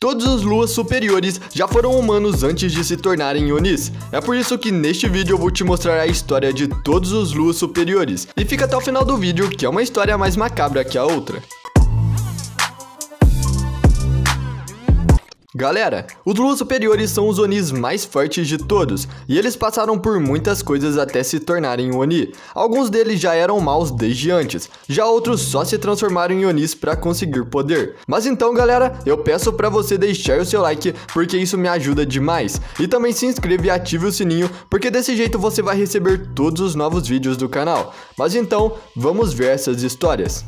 Todos os luas superiores já foram humanos antes de se tornarem Onis. É por isso que neste vídeo eu vou te mostrar a história de todos os luas superiores. E fica até o final do vídeo, que é uma história mais macabra que a outra. Galera, os luas superiores são os Onis mais fortes de todos, e eles passaram por muitas coisas até se tornarem Oni. Alguns deles já eram maus desde antes, já outros só se transformaram em Onis para conseguir poder. Mas então galera, eu peço para você deixar o seu like, porque isso me ajuda demais. E também se inscreva e ative o sininho, porque desse jeito você vai receber todos os novos vídeos do canal. Mas então, vamos ver essas histórias.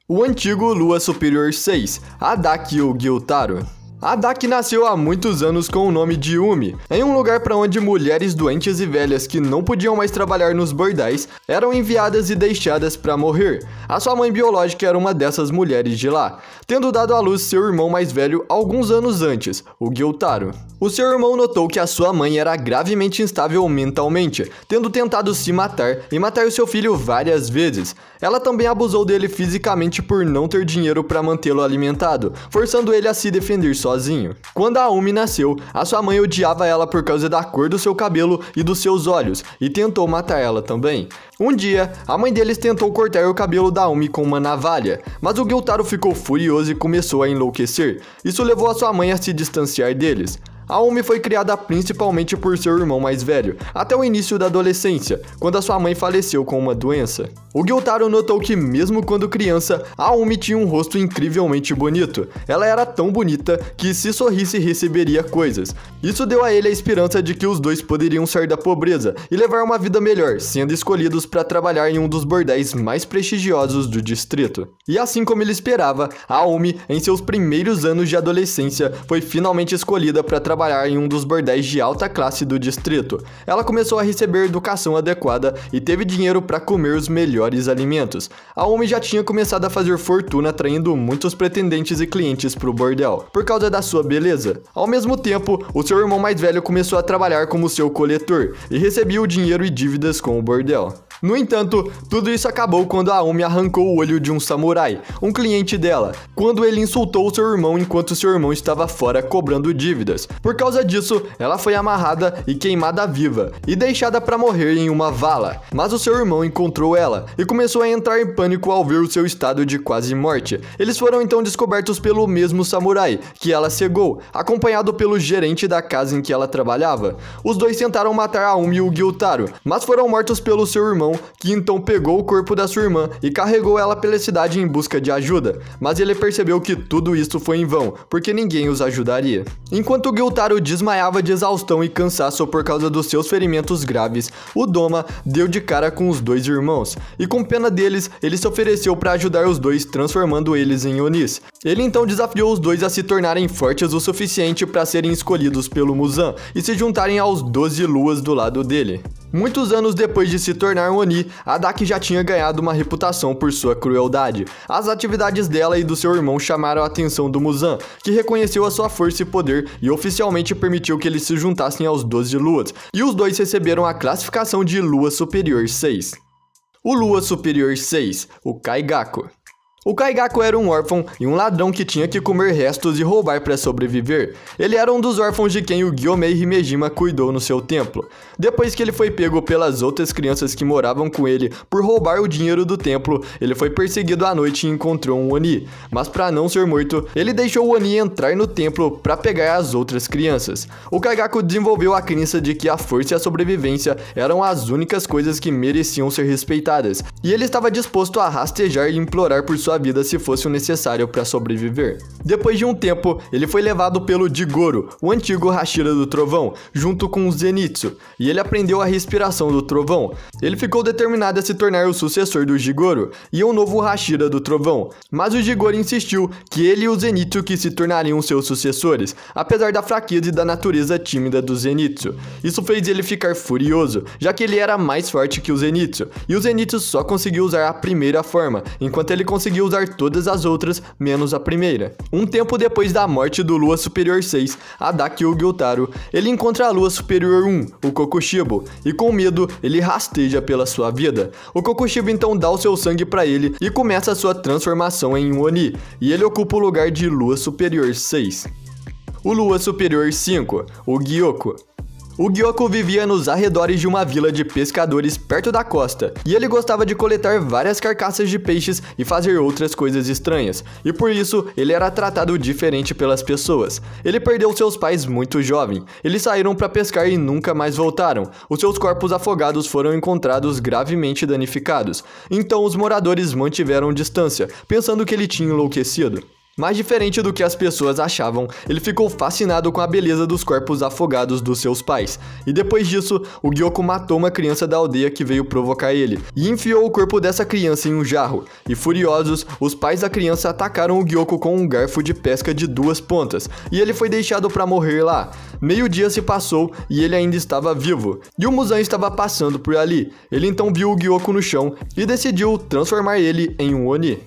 O antigo Lua Superior 6, Adachi ou Gyutaro. Adachi nasceu há muitos anos com o nome de Umi, em um lugar para onde mulheres doentes e velhas que não podiam mais trabalhar nos bordéis eram enviadas e deixadas para morrer. A sua mãe biológica era uma dessas mulheres de lá, tendo dado à luz seu irmão mais velho alguns anos antes, o Gyutaro. O seu irmão notou que a sua mãe era gravemente instável mentalmente, tendo tentado se matar e matar o seu filho várias vezes. Ela também abusou dele fisicamente por não ter dinheiro para mantê-lo alimentado, forçando ele a se defender sozinho. Quando a Umi nasceu, a sua mãe odiava ela por causa da cor do seu cabelo e dos seus olhos, e tentou matar ela também. Um dia, a mãe deles tentou cortar o cabelo da Umi com uma navalha, mas o Gyutaro ficou furioso e começou a enlouquecer. Isso levou a sua mãe a se distanciar deles. A Umi foi criada principalmente por seu irmão mais velho, até o início da adolescência, quando a sua mãe faleceu com uma doença. O Gyutaro notou que mesmo quando criança, a Umi tinha um rosto incrivelmente bonito. Ela era tão bonita que se sorrisse receberia coisas. Isso deu a ele a esperança de que os dois poderiam sair da pobreza e levar uma vida melhor, sendo escolhidos para trabalhar em um dos bordéis mais prestigiosos do distrito. E assim como ele esperava, a Umi, em seus primeiros anos de adolescência, foi finalmente escolhida para trabalhar em um dos bordéis de alta classe do distrito. Ela começou a receber educação adequada e teve dinheiro para comer os melhores alimentos. A Umi já tinha começado a fazer fortuna atraindo muitos pretendentes e clientes para o bordel, por causa da sua beleza. Ao mesmo tempo, o seu irmão mais velho começou a trabalhar como seu coletor e recebia o dinheiro e dívidas com o bordel. No entanto, tudo isso acabou quando a Umi arrancou o olho de um samurai, um cliente dela, quando ele insultou o seu irmão enquanto seu irmão estava fora cobrando dívidas. Por causa disso, ela foi amarrada e queimada viva e deixada para morrer em uma vala. Mas o seu irmão encontrou ela e começou a entrar em pânico ao ver o seu estado de quase morte. Eles foram então descobertos pelo mesmo samurai que ela cegou, acompanhado pelo gerente da casa em que ela trabalhava. Os dois tentaram matar a Umi e o Gyutaro, mas foram mortos pelo seu irmão, que então pegou o corpo da sua irmã e carregou ela pela cidade em busca de ajuda. Mas ele percebeu que tudo isso foi em vão, porque ninguém os ajudaria. Enquanto o Gyutaro desmaiava de exaustão e cansaço por causa dos seus ferimentos graves, o Doma deu de cara com os dois irmãos, e com pena deles, ele se ofereceu para ajudar os dois, transformando eles em Onis. Ele então desafiou os dois a se tornarem fortes o suficiente para serem escolhidos pelo Muzan e se juntarem aos 12 luas do lado dele. Muitos anos depois de se tornar um Oni, Adachi já tinha ganhado uma reputação por sua crueldade. As atividades dela e do seu irmão chamaram a atenção do Muzan, que reconheceu a sua força e poder e oficialmente permitiu que eles se juntassem aos 12 luas, e os dois receberam a classificação de Lua Superior 6. O Lua Superior 6, o Kaigaku. O Kaigaku era um órfão e um ladrão que tinha que comer restos e roubar para sobreviver. Ele era um dos órfãos de quem o Gyomei Himejima cuidou no seu templo. Depois que ele foi pego pelas outras crianças que moravam com ele por roubar o dinheiro do templo, ele foi perseguido à noite e encontrou um Oni. Mas para não ser morto, ele deixou o Oni entrar no templo para pegar as outras crianças. O Kaigaku desenvolveu a crença de que a força e a sobrevivência eram as únicas coisas que mereciam ser respeitadas, e ele estava disposto a rastejar e implorar por sua vida se fosse o necessário para sobreviver. Depois de um tempo, ele foi levado pelo Jigoro, o antigo Hashira do Trovão, junto com o Zenitsu, e ele aprendeu a respiração do Trovão. Ele ficou determinado a se tornar o sucessor do Jigoro e o novo Hashira do Trovão, mas o Jigoro insistiu que ele e o Zenitsu que se tornariam seus sucessores, apesar da fraqueza e da natureza tímida do Zenitsu. Isso fez ele ficar furioso, já que ele era mais forte que o Zenitsu, e o Zenitsu só conseguiu usar a primeira forma, enquanto ele conseguiu conseguiu usar todas as outras, menos a primeira. Um tempo depois da morte do Lua Superior 6, Adachi ou Gyutaro, ele encontra a Lua Superior 1, o Kokushibo, e com medo, ele rasteja pela sua vida. O Kokushibo então dá o seu sangue para ele e começa a sua transformação em um Oni, e ele ocupa o lugar de Lua Superior 6. O Lua Superior 5, o Gyoko. O Gyoko vivia nos arredores de uma vila de pescadores perto da costa, e ele gostava de coletar várias carcaças de peixes e fazer outras coisas estranhas, e por isso ele era tratado diferente pelas pessoas. Ele perdeu seus pais muito jovem, eles saíram para pescar e nunca mais voltaram. Os seus corpos afogados foram encontrados gravemente danificados, então os moradores mantiveram distância, pensando que ele tinha enlouquecido. Mais diferente do que as pessoas achavam, ele ficou fascinado com a beleza dos corpos afogados dos seus pais. E depois disso, o Gyoko matou uma criança da aldeia que veio provocar ele, e enfiou o corpo dessa criança em um jarro. E furiosos, os pais da criança atacaram o Gyoko com um garfo de pesca de 2 pontas, e ele foi deixado para morrer lá. Meio-dia se passou e ele ainda estava vivo, e o Muzan estava passando por ali. Ele então viu o Gyoko no chão e decidiu transformar ele em um Oni.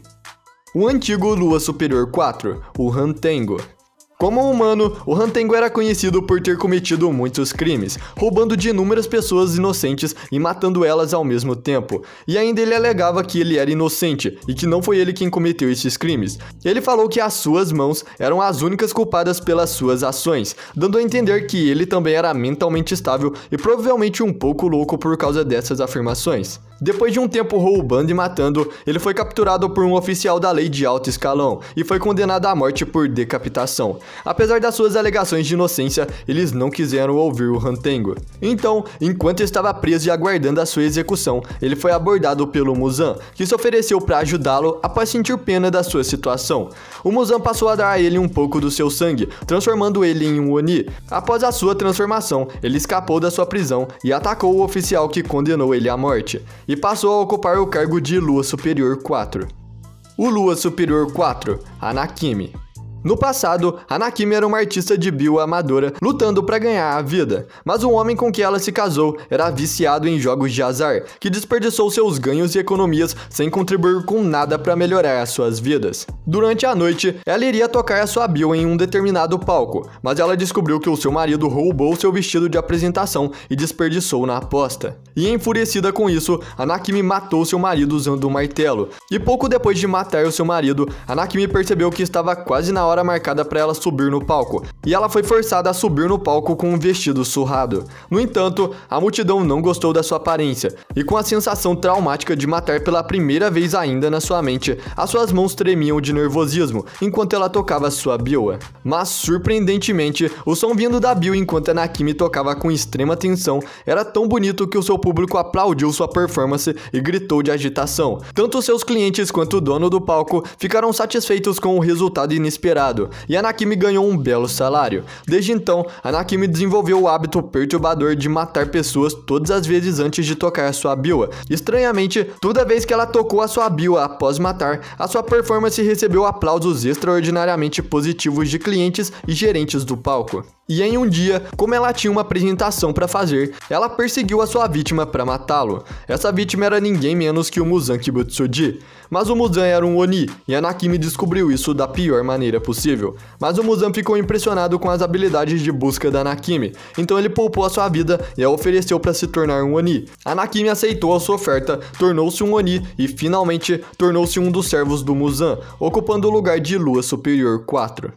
O antigo Lua Superior 4, o Hantengo. Como humano, o Hantengo era conhecido por ter cometido muitos crimes, roubando de inúmeras pessoas inocentes e matando elas ao mesmo tempo. E ainda ele alegava que ele era inocente e que não foi ele quem cometeu esses crimes. Ele falou que as suas mãos eram as únicas culpadas pelas suas ações, dando a entender que ele também era mentalmente estável e provavelmente um pouco louco por causa dessas afirmações. Depois de um tempo roubando e matando, ele foi capturado por um oficial da lei de alto escalão e foi condenado à morte por decapitação. Apesar das suas alegações de inocência, eles não quiseram ouvir o Hantengo. Então, enquanto estava preso e aguardando a sua execução, ele foi abordado pelo Muzan, que se ofereceu para ajudá-lo após sentir pena da sua situação. O Muzan passou a dar a ele um pouco do seu sangue, transformando ele em um Oni. Após a sua transformação, ele escapou da sua prisão e atacou o oficial que condenou ele à morte, e passou a ocupar o cargo de Lua Superior 4. O Lua Superior 4, Hanakimi. No passado, Hanakimi era uma artista de bioamadora lutando para ganhar a vida, mas o homem com que ela se casou era viciado em jogos de azar, que desperdiçou seus ganhos e economias sem contribuir com nada para melhorar as suas vidas. Durante a noite, ela iria tocar a sua bio em um determinado palco, mas ela descobriu que o seu marido roubou seu vestido de apresentação e desperdiçou na aposta. E enfurecida com isso, Hanakimi matou seu marido usando um martelo. E pouco depois de matar o seu marido, Hanakimi percebeu que estava quase na hora marcada para ela subir no palco, e ela foi forçada a subir no palco com um vestido surrado. No entanto, a multidão não gostou da sua aparência, e com a sensação traumática de matar pela primeira vez ainda na sua mente, as suas mãos tremiam de nervosismo enquanto ela tocava sua bioa. Mas, surpreendentemente, o som vindo da bio enquanto Hanakimi tocava com extrema tensão era tão bonito que o seu público aplaudiu sua performance e gritou de agitação. Tanto seus clientes quanto o dono do palco ficaram satisfeitos com o resultado inesperado, e Hanakimi ganhou um belo salário. Desde então, Hanakimi desenvolveu o hábito perturbador de matar pessoas todas as vezes antes de tocar a sua bioa. Estranhamente, toda vez que ela tocou a sua bioa após matar, a sua performance recebeu aplausos extraordinariamente positivos de clientes e gerentes do palco. E em um dia, como ela tinha uma apresentação para fazer, ela perseguiu a sua vítima para matá-lo. Essa vítima era ninguém menos que o Muzan Kibutsuji. Mas o Muzan era um Oni, e Hanakimi descobriu isso da pior maneira possível. Mas o Muzan ficou impressionado com as habilidades de busca da Hanakimi, então ele poupou a sua vida e a ofereceu para se tornar um Oni. Hanakimi aceitou a sua oferta, tornou-se um Oni e finalmente tornou-se um dos servos do Muzan, ocupando o lugar de Lua Superior 4.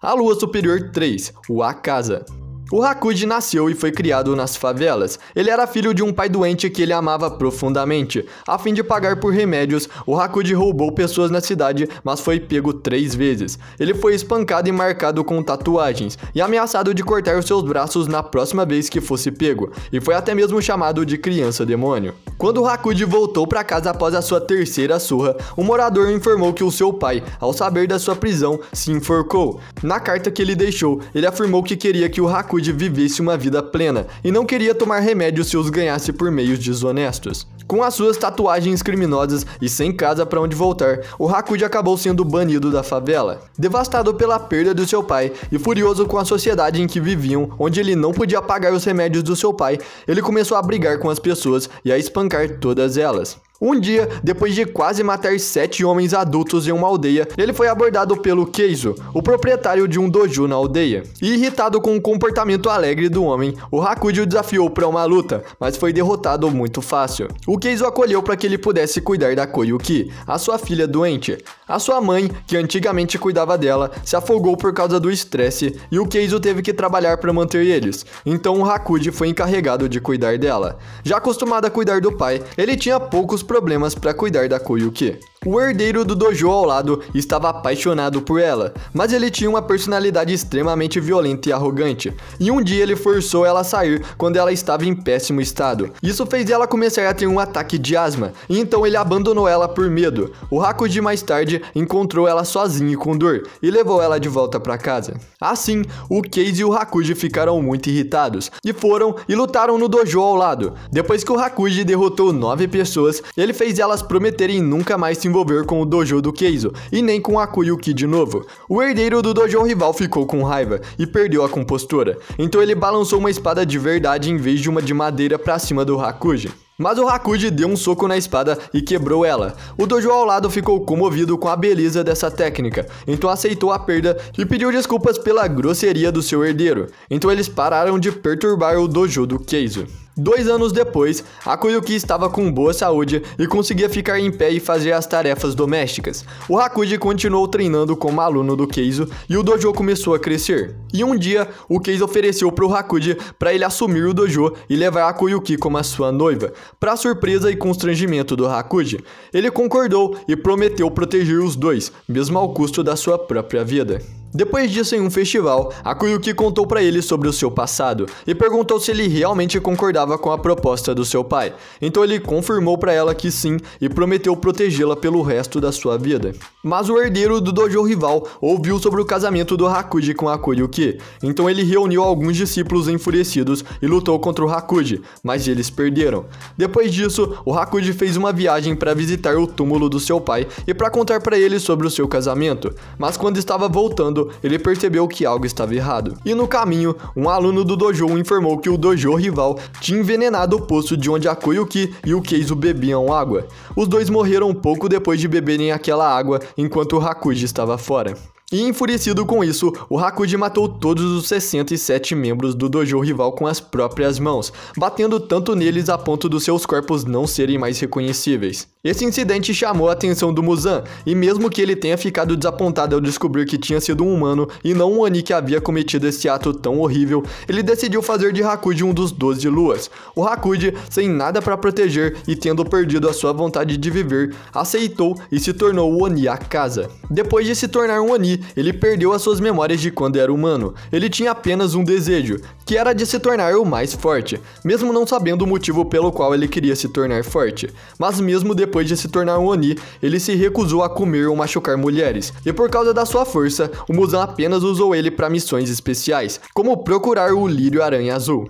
A Lua Superior 3, o Akaza. O Hakuji nasceu e foi criado nas favelas. Ele era filho de um pai doente que ele amava profundamente. A fim de pagar por remédios, o Hakuji roubou pessoas na cidade, mas foi pego 3 vezes. Ele foi espancado e marcado com tatuagens, e ameaçado de cortar os seus braços na próxima vez que fosse pego, e foi até mesmo chamado de criança demônio. Quando o Hakuji voltou para casa após a sua 3ª surra, o morador informou que o seu pai, ao saber da sua prisão, se enforcou. Na carta que ele deixou, ele afirmou que queria que o Hakuji vivesse uma vida plena e não queria tomar remédios se os ganhasse por meios desonestos. Com as suas tatuagens criminosas e sem casa para onde voltar, o Hakuji acabou sendo banido da favela. Devastado pela perda do seu pai e furioso com a sociedade em que viviam, onde ele não podia pagar os remédios do seu pai, ele começou a brigar com as pessoas e a espancar todas elas. Um dia, depois de quase matar 7 homens adultos em uma aldeia, ele foi abordado pelo Keizo, o proprietário de um dojo na aldeia. E irritado com o comportamento alegre do homem, o Hakuji o desafiou para uma luta, mas foi derrotado muito fácil. O Keizo acolheu para que ele pudesse cuidar da Koyuki, a sua filha doente. A sua mãe, que antigamente cuidava dela, se afogou por causa do estresse e o Keizo teve que trabalhar para manter eles. Então o Hakuji foi encarregado de cuidar dela. Já acostumado a cuidar do pai, ele tinha poucos problemas para cuidar da Koyuki. O herdeiro do dojo ao lado estava apaixonado por ela, mas ele tinha uma personalidade extremamente violenta e arrogante, e um dia ele forçou ela a sair quando ela estava em péssimo estado. Isso fez ela começar a ter um ataque de asma, e então ele abandonou ela por medo. O Hakuji mais tarde encontrou ela sozinha e com dor, e levou ela de volta para casa. Assim, o Keizo e o Hakuji ficaram muito irritados, e foram e lutaram no dojo ao lado. Depois que o Hakuji derrotou 9 pessoas, ele fez elas prometerem nunca mais se envolver com o dojo do Keizo, e nem com a Koyuki de novo. O herdeiro do dojo rival ficou com raiva, e perdeu a compostura. Então ele balançou uma espada de verdade em vez de uma de madeira pra cima do Hakuji. Mas o Hakuji deu um soco na espada e quebrou ela. O dojo ao lado ficou comovido com a beleza dessa técnica, então aceitou a perda e pediu desculpas pela grosseria do seu herdeiro. Então eles pararam de perturbar o dojo do Keizo. 2 anos depois, a Koyuki estava com boa saúde e conseguia ficar em pé e fazer as tarefas domésticas. O Hakuji continuou treinando como aluno do Keizo e o dojo começou a crescer. E um dia, o Keizo ofereceu para o Hakuji para ele assumir o dojo e levar a Koyuki como a sua noiva. Para surpresa e constrangimento do Hakuji, ele concordou e prometeu proteger os dois, mesmo ao custo da sua própria vida. Depois disso, em um festival, a Koyuki contou para ele sobre o seu passado e perguntou se ele realmente concordava com a proposta do seu pai. Então ele confirmou para ela que sim e prometeu protegê-la pelo resto da sua vida. Mas o herdeiro do dojo rival ouviu sobre o casamento do Hakuji com a Koyuki. Então ele reuniu alguns discípulos enfurecidos e lutou contra o Hakuji, mas eles perderam. Depois disso, o Hakuji fez uma viagem para visitar o túmulo do seu pai e para contar para ele sobre o seu casamento. Mas quando estava voltando, ele percebeu que algo estava errado. E no caminho, um aluno do dojo informou que o dojo rival tinha envenenado o poço de onde a Koyuki e o Keizo bebiam água. Os dois morreram pouco depois de beberem aquela água enquanto o Hakuji estava fora. E enfurecido com isso, o Hakuji matou todos os 67 membros do dojo rival com as próprias mãos, batendo tanto neles a ponto dos seus corpos não serem mais reconhecíveis. Esse incidente chamou a atenção do Muzan, e mesmo que ele tenha ficado desapontado ao descobrir que tinha sido um humano e não um Oni que havia cometido esse ato tão horrível, ele decidiu fazer de Hakuji um dos 12 luas. O Hakuji, sem nada para proteger e tendo perdido a sua vontade de viver, aceitou e se tornou o Oni Akaza. Depois de se tornar um Oni, ele perdeu as suas memórias de quando era humano. Ele tinha apenas um desejo, que era de se tornar o mais forte, mesmo não sabendo o motivo pelo qual ele queria se tornar forte. Mas mesmo depois de se tornar um Oni, ele se recusou a comer ou machucar mulheres, e por causa da sua força, o Muzan apenas usou ele para missões especiais, como procurar o Lírio Aranha Azul.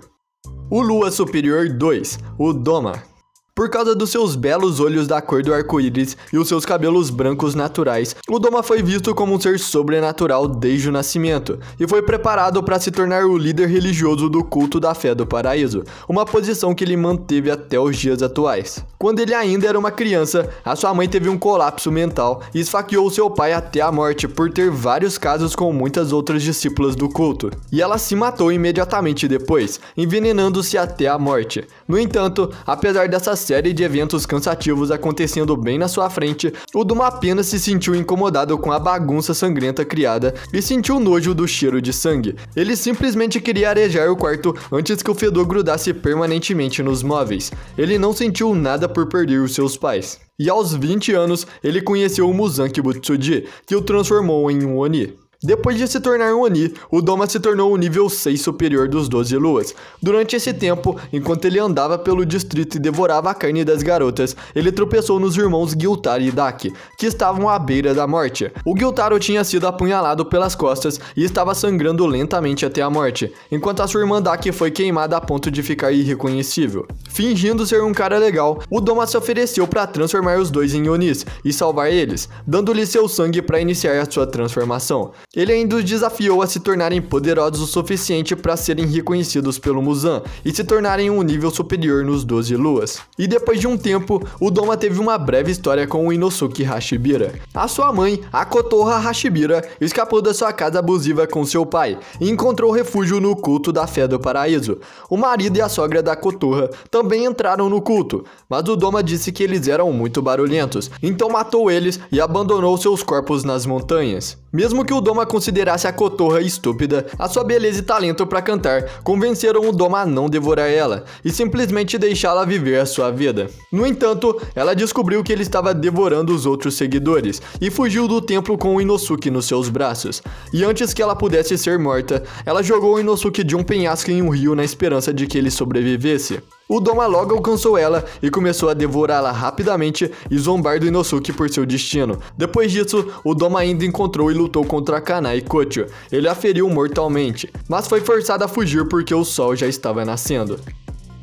O Lua Superior 2, o Doma. Por causa dos seus belos olhos da cor do arco-íris e os seus cabelos brancos naturais, o Doma foi visto como um ser sobrenatural desde o nascimento, e foi preparado para se tornar o líder religioso do culto da fé do paraíso, uma posição que ele manteve até os dias atuais. Quando ele ainda era uma criança, a sua mãe teve um colapso mental e esfaqueou seu pai até a morte por ter vários casos com muitas outras discípulas do culto, e ela se matou imediatamente depois, envenenando-se até a morte. No entanto, apesar dessas série de eventos cansativos acontecendo bem na sua frente, o Doma apenas se sentiu incomodado com a bagunça sangrenta criada e sentiu nojo do cheiro de sangue. Ele simplesmente queria arejar o quarto antes que o fedor grudasse permanentemente nos móveis. Ele não sentiu nada por perder os seus pais. E aos 20 anos, ele conheceu o Muzan Kibutsuji, que o transformou em um Oni. Depois de se tornar um Oni, o Doma se tornou o nível 6 superior dos 12 luas. Durante esse tempo, enquanto ele andava pelo distrito e devorava a carne das garotas, ele tropeçou nos irmãos Gyutaro e Daki, que estavam à beira da morte. O Gyutaro tinha sido apunhalado pelas costas e estava sangrando lentamente até a morte, enquanto a sua irmã Daki foi queimada a ponto de ficar irreconhecível. Fingindo ser um cara legal, o Doma se ofereceu para transformar os dois em Onis e salvar eles, dando-lhe seu sangue para iniciar a sua transformação. Ele ainda os desafiou a se tornarem poderosos o suficiente para serem reconhecidos pelo Muzan e se tornarem um nível superior nos 12 luas. E depois de um tempo, o Doma teve uma breve história com o Inosuke Hashibira. A sua mãe, a Kotoha Hashibira, escapou da sua casa abusiva com seu pai e encontrou refúgio no culto da Fé do Paraíso. O marido e a sogra da Kotoha também entraram no culto, mas o Doma disse que eles eram muito barulhentos, então matou eles e abandonou seus corpos nas montanhas. Mesmo que o Doma considerasse a Kotoha estúpida, a sua beleza e talento para cantar convenceram o Doma a não devorar ela e simplesmente deixá-la viver a sua vida. No entanto, ela descobriu que ele estava devorando os outros seguidores e fugiu do templo com o Inosuke nos seus braços. E antes que ela pudesse ser morta, ela jogou o Inosuke de um penhasco em um rio na esperança de que ele sobrevivesse. O Doma logo alcançou ela e começou a devorá-la rapidamente e zombar do Inosuke por seu destino. Depois disso, o Doma ainda encontrou e lutou contra Kanai Kocho. Ele a feriu mortalmente, mas foi forçado a fugir porque o sol já estava nascendo.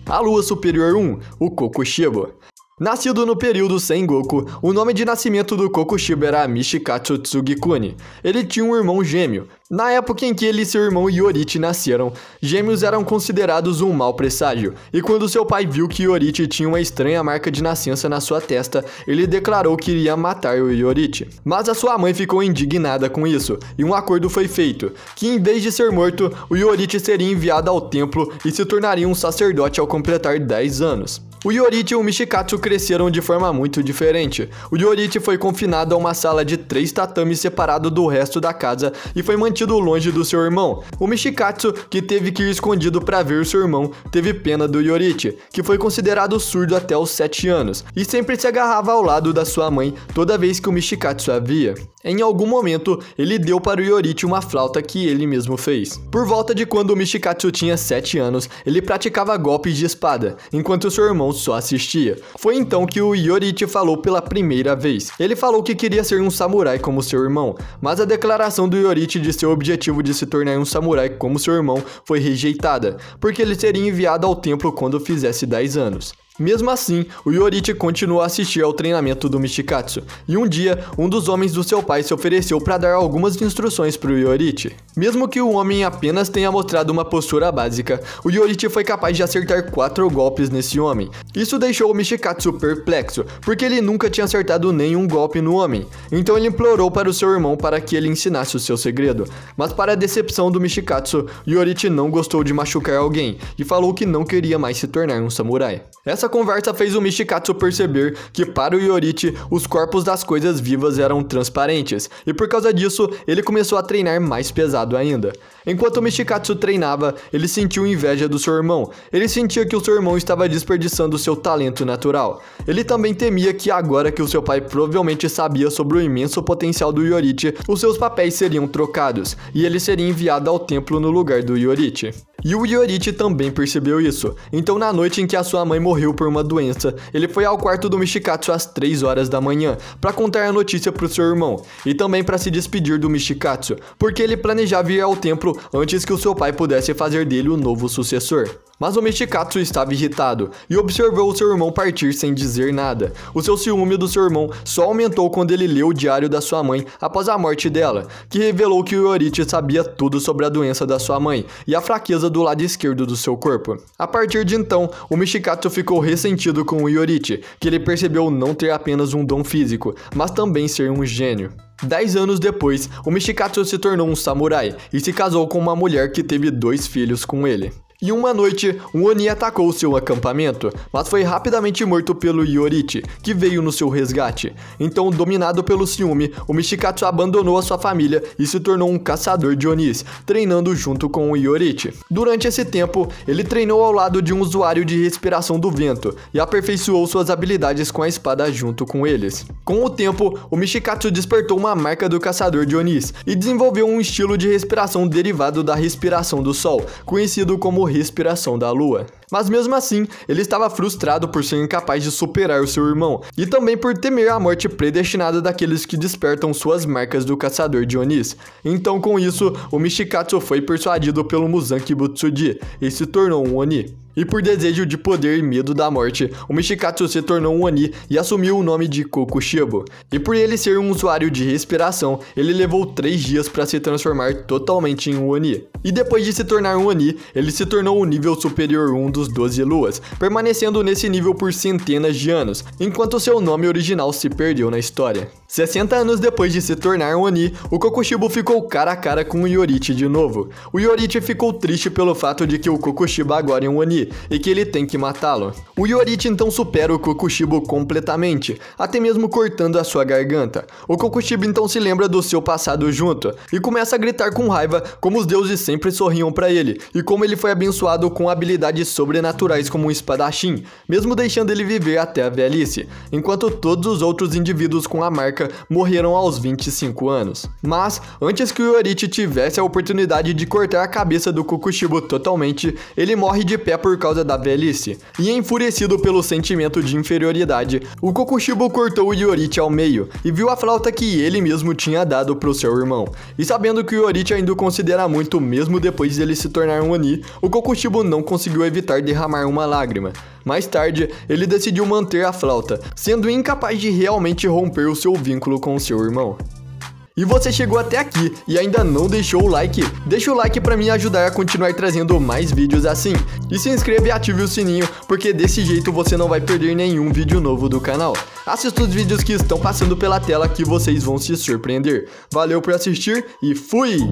A Lua Superior 1, o Kokushibo. Nascido no período Sengoku, o nome de nascimento do Kokushibo era Mishikatsu Tsugikuni. Ele tinha um irmão gêmeo. Na época em que ele e seu irmão Iorichi nasceram, gêmeos eram considerados um mau presságio, e quando seu pai viu que Iorichi tinha uma estranha marca de nascença na sua testa, ele declarou que iria matar o Iorichi. Mas a sua mãe ficou indignada com isso, e um acordo foi feito, que em vez de ser morto, o Iorichi seria enviado ao templo e se tornaria um sacerdote ao completar 10 anos. O Iorichi e o Mishikatsu cresceram de forma muito diferente. O Iorichi foi confinado a uma sala de 3 tatames separado do resto da casa e foi mantido longe do seu irmão. O Mishikatsu, que teve que ir escondido para ver o seu irmão, teve pena do Iorichi, que foi considerado surdo até os 7 anos, e sempre se agarrava ao lado da sua mãe toda vez que o Mishikatsu a via. Em algum momento, ele deu para o Iorichi uma flauta que ele mesmo fez. Por volta de quando o Mishikatsu tinha 7 anos, ele praticava golpes de espada, enquanto seu irmão só assistia. Foi então que o Iorichi falou pela primeira vez. Ele falou que queria ser um samurai como seu irmão, mas a declaração do Iorichi de seu objetivo de se tornar um samurai como seu irmão foi rejeitada, porque ele seria enviado ao templo quando fizesse 10 anos. Mesmo assim, o Iorichi continuou a assistir ao treinamento do Mishikatsu, e um dia, um dos homens do seu pai se ofereceu para dar algumas instruções para o Iorichi. Mesmo que o homem apenas tenha mostrado uma postura básica, o Iorichi foi capaz de acertar 4 golpes nesse homem. Isso deixou o Mishikatsu perplexo, porque ele nunca tinha acertado nenhum golpe no homem. Então ele implorou para o seu irmão para que ele ensinasse o seu segredo. Mas para a decepção do Mishikatsu, Iorichi não gostou de machucar alguém, e falou que não queria mais se tornar um samurai. Essa conversa fez o Mishikatsu perceber que para o Iorichi, os corpos das coisas vivas eram transparentes, e por causa disso, ele começou a treinar mais pesado ainda. Enquanto o Mishikatsu treinava, ele sentiu inveja do seu irmão. Ele sentia que o seu irmão estava desperdiçando seu talento natural. Ele também temia que agora que o seu pai provavelmente sabia sobre o imenso potencial do Iorichi, os seus papéis seriam trocados, e ele seria enviado ao templo no lugar do Iorichi. E o Iorichi também percebeu isso. Então na noite em que a sua mãe morreu por uma doença, ele foi ao quarto do Mishikatsu às 3 horas da manhã para contar a notícia para o seu irmão e também para se despedir do Mishikatsu, porque ele planejava ir ao templo antes que o seu pai pudesse fazer dele o novo sucessor. Mas o Mishikatsu estava irritado e observou o seu irmão partir sem dizer nada. O seu ciúme do seu irmão só aumentou quando ele leu o diário da sua mãe após a morte dela, que revelou que o Iorichi sabia tudo sobre a doença da sua mãe e a fraqueza do lado esquerdo do seu corpo. A partir de então, o Mishikatsu ficou ressentido com o Iorichi, que ele percebeu não ter apenas um dom físico, mas também ser um gênio. 10 anos depois, o Mishikatsu se tornou um samurai e se casou com uma mulher que teve 2 filhos com ele. E uma noite, um Oni atacou seu acampamento, mas foi rapidamente morto pelo Iorichi, que veio no seu resgate. Então, dominado pelo ciúme, o Mishikatsu abandonou a sua família e se tornou um caçador de Onis, treinando junto com o Iorichi. Durante esse tempo, ele treinou ao lado de um usuário de respiração do vento e aperfeiçoou suas habilidades com a espada junto com eles. Com o tempo, o Mishikatsu despertou uma marca do caçador de Onis e desenvolveu um estilo de respiração derivado da respiração do sol, conhecido como respiração da lua. Mas mesmo assim, ele estava frustrado por ser incapaz de superar o seu irmão, e também por temer a morte predestinada daqueles que despertam suas marcas do caçador de Onis. Então com isso, o Michikatsu foi persuadido pelo Muzan Kibutsuji e se tornou um Oni. E por desejo de poder e medo da morte, o Michikatsu se tornou um Oni e assumiu o nome de Kokushibo. E por ele ser um usuário de respiração, ele levou 3 dias para se transformar totalmente em um Oni. E depois de se tornar um Oni, ele se tornou o nível superior 1 dos 12 luas, permanecendo nesse nível por centenas de anos, enquanto seu nome original se perdeu na história. 60 anos depois de se tornar um Oni, o Kokushibo ficou cara a cara com o Yorichi de novo. O Yorichi ficou triste pelo fato de que o Kokushibo agora é um Oni, e que ele tem que matá-lo. O Yorichi então supera o Kokushibo completamente, até mesmo cortando a sua garganta. O Kokushibo então se lembra do seu passado junto, e começa a gritar com raiva como os deuses sempre sorriam pra ele, e como ele foi abençoado com habilidades sobrenaturais como um espadachim, mesmo deixando ele viver até a velhice, enquanto todos os outros indivíduos com a marca morreram aos 25 anos. Mas, antes que o Yorichi tivesse a oportunidade de cortar a cabeça do Kokushibo totalmente, ele morre de pé por causa da velhice. E enfurecido pelo sentimento de inferioridade, o Kokushibo cortou o Yorichi ao meio e viu a flauta que ele mesmo tinha dado pro seu irmão. E sabendo que o Yorichi ainda o considera muito mesmo depois de ele se tornar um Oni, o Kokushibo não conseguiu evitar derramar uma lágrima. Mais tarde, ele decidiu manter a flauta, sendo incapaz de realmente romper o seu vínculo com seu irmão. E você chegou até aqui e ainda não deixou o like? Deixa o like pra me ajudar a continuar trazendo mais vídeos assim. E se inscreva e ative o sininho, porque desse jeito você não vai perder nenhum vídeo novo do canal. Assista os vídeos que estão passando pela tela que vocês vão se surpreender. Valeu por assistir e fui!